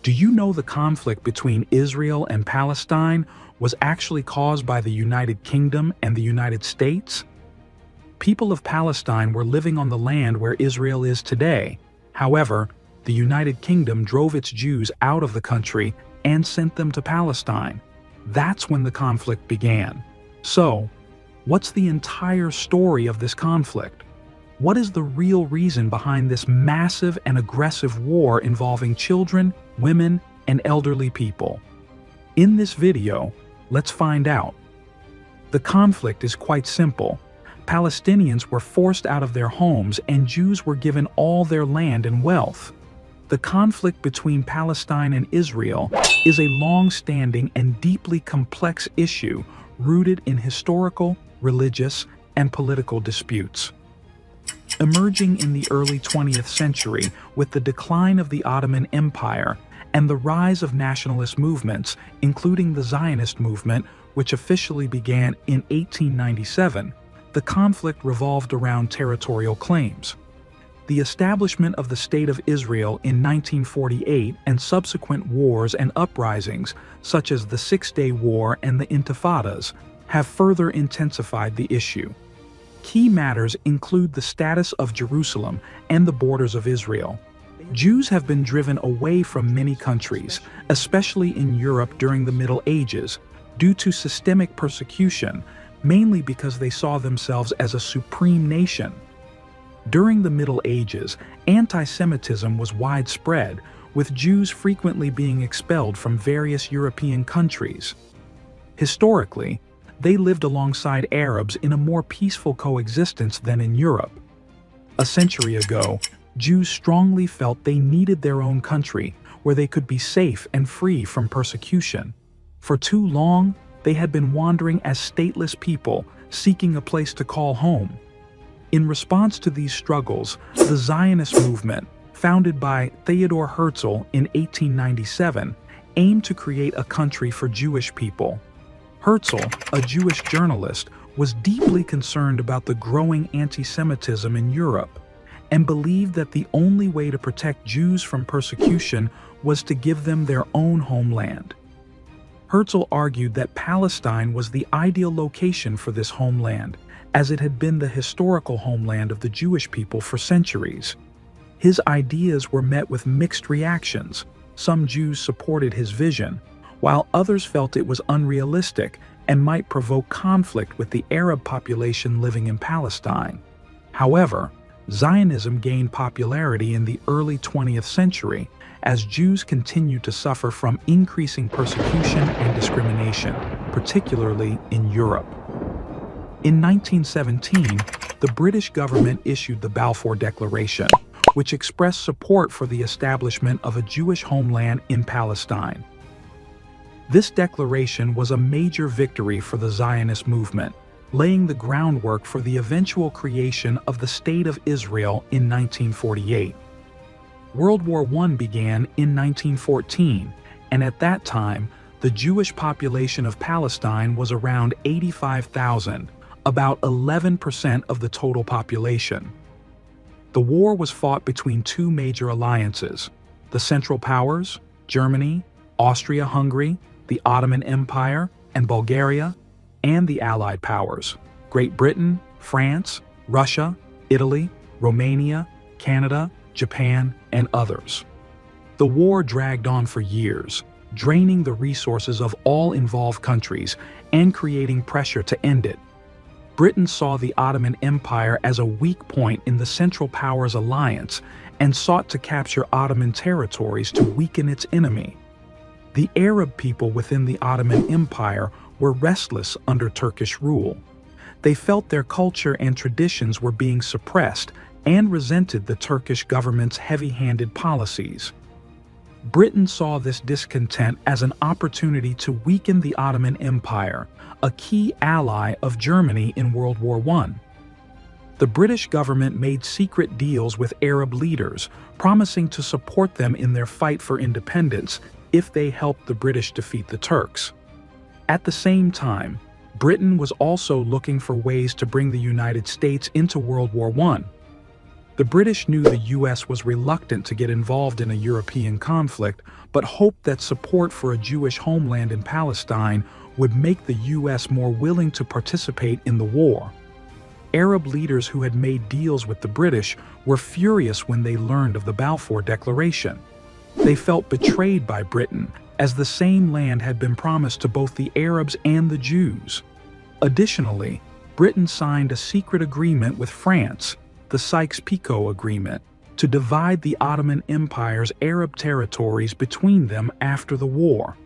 Do you know the conflict between Israel and Palestine was actually caused by the United Kingdom and the United States? People of Palestine were living on the land where Israel is today. However, the United Kingdom drove its Jews out of the country and sent them to Palestine. That's when the conflict began. So, what's the entire story of this conflict? What is the real reason behind this massive and aggressive war involving children, women, and elderly people? In this video, let's find out. The conflict is quite simple. Palestinians were forced out of their homes and Jews were given all their land and wealth. The conflict between Palestine and Israel is a long-standing and deeply complex issue rooted in historical, religious, and political disputes. Emerging in the early 20th century with the decline of the Ottoman Empire and the rise of nationalist movements, including the Zionist movement, which officially began in 1897, the conflict revolved around territorial claims. The establishment of the State of Israel in 1948 and subsequent wars and uprisings, such as the Six-Day War and the Intifadas, have further intensified the issue. Key matters include the status of Jerusalem and the borders of Israel. Jews have been driven away from many countries, especially in Europe during the Middle Ages, due to systemic persecution, mainly because they saw themselves as a supreme nation. During the Middle Ages, anti-Semitism was widespread, with Jews frequently being expelled from various European countries. Historically, they lived alongside Arabs in a more peaceful coexistence than in Europe. A century ago, Jews strongly felt they needed their own country, where they could be safe and free from persecution. For too long, they had been wandering as stateless people, seeking a place to call home. In response to these struggles, the Zionist movement, founded by Theodor Herzl in 1897, aimed to create a country for Jewish people. Herzl, a Jewish journalist, was deeply concerned about the growing anti-Semitism in Europe and believed that the only way to protect Jews from persecution was to give them their own homeland. Herzl argued that Palestine was the ideal location for this homeland, as it had been the historical homeland of the Jewish people for centuries. His ideas were met with mixed reactions. Some Jews supported his vision, while others felt it was unrealistic and might provoke conflict with the Arab population living in Palestine. However, Zionism gained popularity in the early 20th century as Jews continued to suffer from increasing persecution and discrimination, particularly in Europe. In 1917, the British government issued the Balfour Declaration, which expressed support for the establishment of a Jewish homeland in Palestine. This declaration was a major victory for the Zionist movement, laying the groundwork for the eventual creation of the State of Israel in 1948. World War I began in 1914, and at that time, the Jewish population of Palestine was around 85,000, about 11% of the total population. The war was fought between two major alliances: the Central Powers, Germany, Austria-Hungary, the Ottoman Empire, and Bulgaria, and the Allied Powers, Great Britain, France, Russia, Italy, Romania, Canada, Japan, and others. The war dragged on for years, draining the resources of all involved countries and creating pressure to end it. Britain saw the Ottoman Empire as a weak point in the Central Powers alliance and sought to capture Ottoman territories to weaken its enemy. The Arab people within the Ottoman Empire were restless under Turkish rule. They felt their culture and traditions were being suppressed and resented the Turkish government's heavy-handed policies. Britain saw this discontent as an opportunity to weaken the Ottoman Empire, a key ally of Germany in World War I. The British government made secret deals with Arab leaders, promising to support them in their fight for independence if they helped the British defeat the Turks. At the same time, Britain was also looking for ways to bring the United States into World War I. The British knew the US was reluctant to get involved in a European conflict, but hoped that support for a Jewish homeland in Palestine would make the US more willing to participate in the war. Arab leaders who had made deals with the British were furious when they learned of the Balfour Declaration. They felt betrayed by Britain, as the same land had been promised to both the Arabs and the Jews. Additionally, Britain signed a secret agreement with France, the Sykes-Picot Agreement, to divide the Ottoman Empire's Arab territories between them after the war.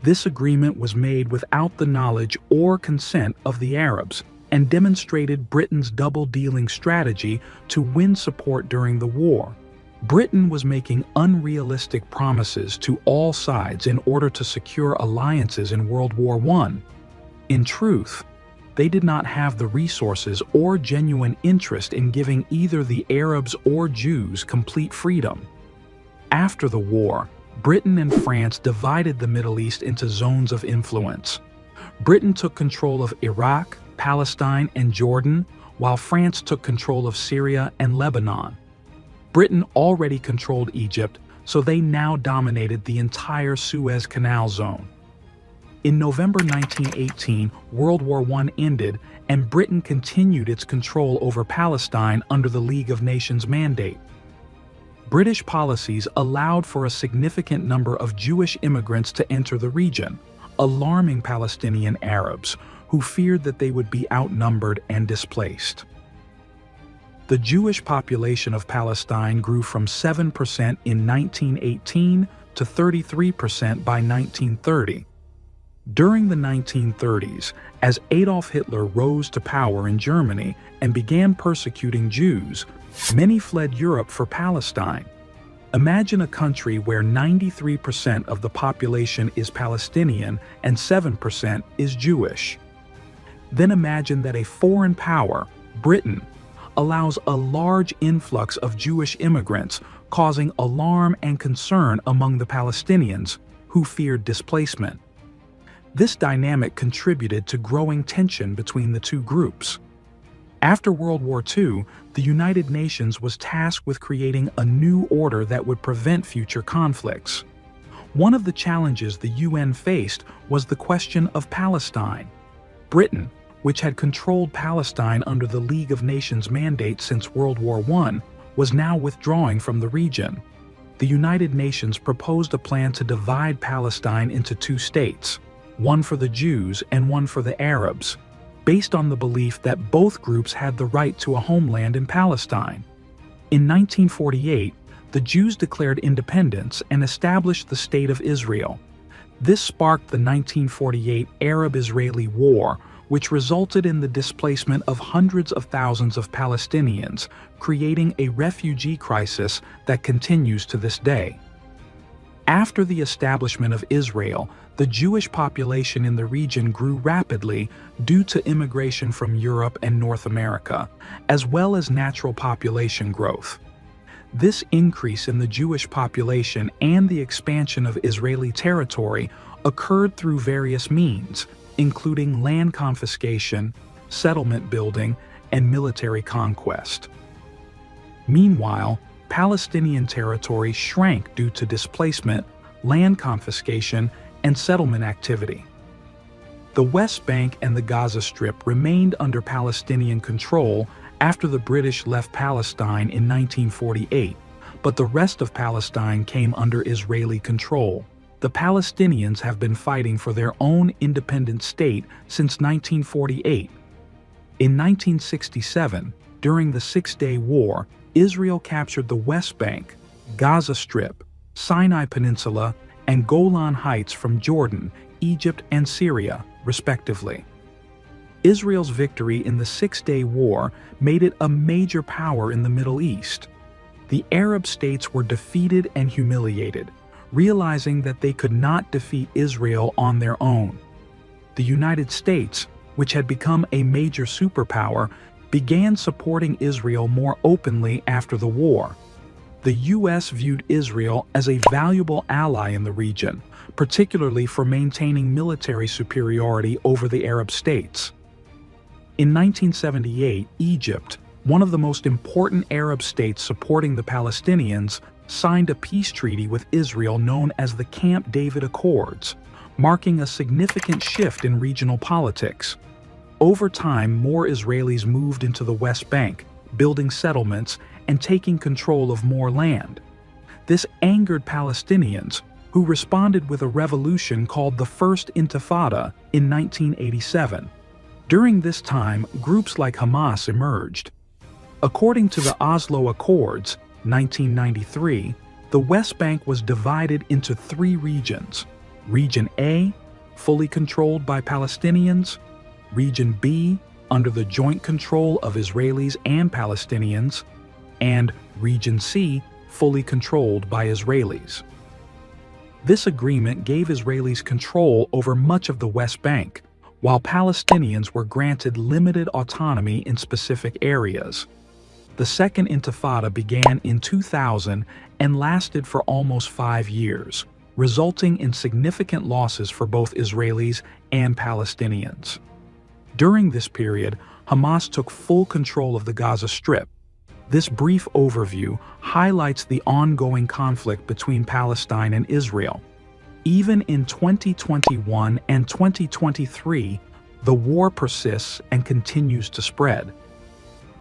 This agreement was made without the knowledge or consent of the Arabs and demonstrated Britain's double-dealing strategy to win support during the war. Britain was making unrealistic promises to all sides in order to secure alliances in World War I. In truth, they did not have the resources or genuine interest in giving either the Arabs or Jews complete freedom. After the war, Britain and France divided the Middle East into zones of influence. Britain took control of Iraq, Palestine, and Jordan, while France took control of Syria and Lebanon. Britain already controlled Egypt, so they now dominated the entire Suez Canal zone. In November 1918, World War I ended, and Britain continued its control over Palestine under the League of Nations mandate. British policies allowed for a significant number of Jewish immigrants to enter the region, alarming Palestinian Arabs, who feared that they would be outnumbered and displaced. The Jewish population of Palestine grew from 7% in 1918 to 33% by 1930. During the 1930s, as Adolf Hitler rose to power in Germany and began persecuting Jews, many fled Europe for Palestine. Imagine a country where 93% of the population is Palestinian and 7% is Jewish. Then imagine that a foreign power, Britain, allows a large influx of Jewish immigrants, causing alarm and concern among the Palestinians, who feared displacement. This dynamic contributed to growing tension between the two groups. After World War II, the United Nations was tasked with creating a new order that would prevent future conflicts. One of the challenges the UN faced was the question of Palestine. Britain, which had controlled Palestine under the League of Nations mandate since World War I, was now withdrawing from the region. The United Nations proposed a plan to divide Palestine into two states, one for the Jews and one for the Arabs, based on the belief that both groups had the right to a homeland in Palestine. In 1948, the Jews declared independence and established the State of Israel. This sparked the 1948 Arab-Israeli War, which resulted in the displacement of hundreds of thousands of Palestinians, creating a refugee crisis that continues to this day. After the establishment of Israel, the Jewish population in the region grew rapidly due to immigration from Europe and North America, as well as natural population growth. This increase in the Jewish population and the expansion of Israeli territory occurred through various means, including land confiscation, settlement building, and military conquest. Meanwhile, Palestinian territory shrank due to displacement, land confiscation, and settlement activity. The West Bank and the Gaza Strip remained under Palestinian control after the British left Palestine in 1948, but the rest of Palestine came under Israeli control. The Palestinians have been fighting for their own independent state since 1948. In 1967, during the Six-Day War, Israel captured the West Bank, Gaza Strip, Sinai Peninsula, and Golan Heights from Jordan, Egypt, and Syria, respectively. Israel's victory in the Six-Day War made it a major power in the Middle East. The Arab states were defeated and humiliated, realizing that they could not defeat Israel on their own. The United States, which had become a major superpower, began supporting Israel more openly after the war. The U.S. viewed Israel as a valuable ally in the region, particularly for maintaining military superiority over the Arab states. In 1978, Egypt, one of the most important Arab states supporting the Palestinians, signed a peace treaty with Israel known as the Camp David Accords, marking a significant shift in regional politics. Over time, more Israelis moved into the West Bank, building settlements and taking control of more land. This angered Palestinians, who responded with a revolution called the First Intifada in 1987. During this time, groups like Hamas emerged. According to the Oslo Accords, 1993, the West Bank was divided into 3 regions. Region A, fully controlled by Palestinians. Region B, under the joint control of Israelis and Palestinians. And Region C, fully controlled by Israelis. This agreement gave Israelis control over much of the West Bank, while Palestinians were granted limited autonomy in specific areas. The Second Intifada began in 2000 and lasted for almost 5 years, resulting in significant losses for both Israelis and Palestinians. During this period, Hamas took full control of the Gaza Strip. This brief overview highlights the ongoing conflict between Palestine and Israel. Even in 2021 and 2023, the war persists and continues to spread.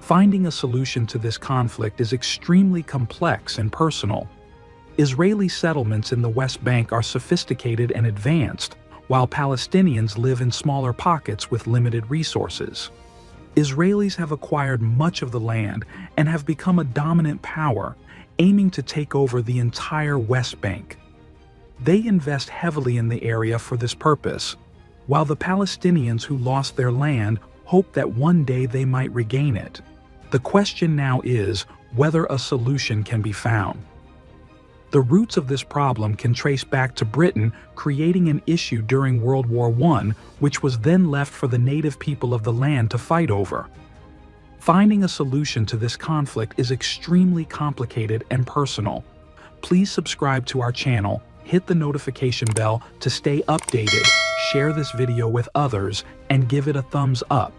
Finding a solution to this conflict is extremely complex and personal. Israeli settlements in the West Bank are sophisticated and advanced, while Palestinians live in smaller pockets with limited resources. Israelis have acquired much of the land and have become a dominant power, aiming to take over the entire West Bank. They invest heavily in the area for this purpose, while the Palestinians who lost their land hope that one day they might regain it. The question now is whether a solution can be found. The roots of this problem can trace back to Britain creating an issue during World War I, which was then left for the native people of the land to fight over. Finding a solution to this conflict is extremely complicated and personal. Please subscribe to our channel, hit the notification bell to stay updated, share this video with others, and give it a thumbs up.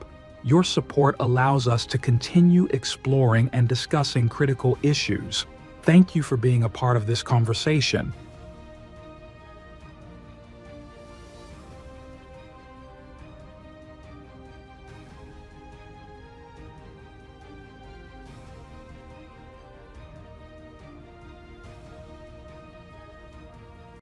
Your support allows us to continue exploring and discussing critical issues. Thank you for being a part of this conversation.